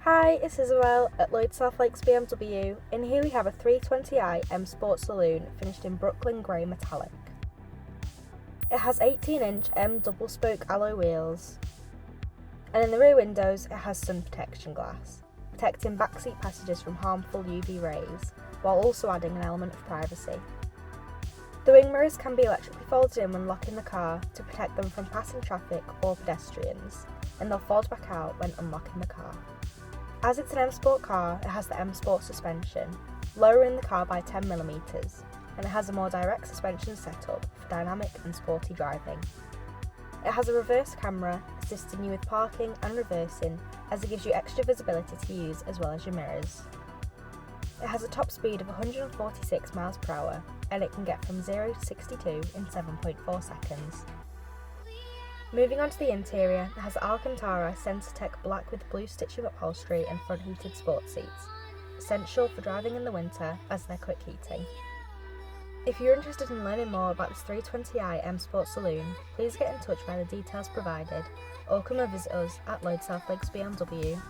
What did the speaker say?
Hi, it's Isabel at Lloyd South Lakes BMW, and here we have a 320i M Sport Saloon finished in Brooklyn Grey Metallic. It has 18-inch M double-spoke alloy wheels, and in the rear windows it has sun protection glass, protecting backseat passengers from harmful UV rays, while also adding an element of privacy. The wing mirrors can be electrically folded in when locking the car to protect them from passing traffic or pedestrians, and they'll fold back out when unlocking the car. As it's an M Sport car, it has the M Sport suspension, lowering the car by 10mm, and it has a more direct suspension setup for dynamic and sporty driving. It has a reverse camera, assisting you with parking and reversing, as it gives you extra visibility to use as well as your mirrors. It has a top speed of 146 mph, and it can get from 0 to 62 in 7.4 seconds. Moving on to the interior, it has Alcantara Sensatec Black with blue stitching upholstery and front heated sport seats, essential for driving in the winter as they're quick heating. If you're interested in learning more about this 320i M Sport Saloon, please get in touch via the details provided or come and visit us at Lloyd South Lakes BMW.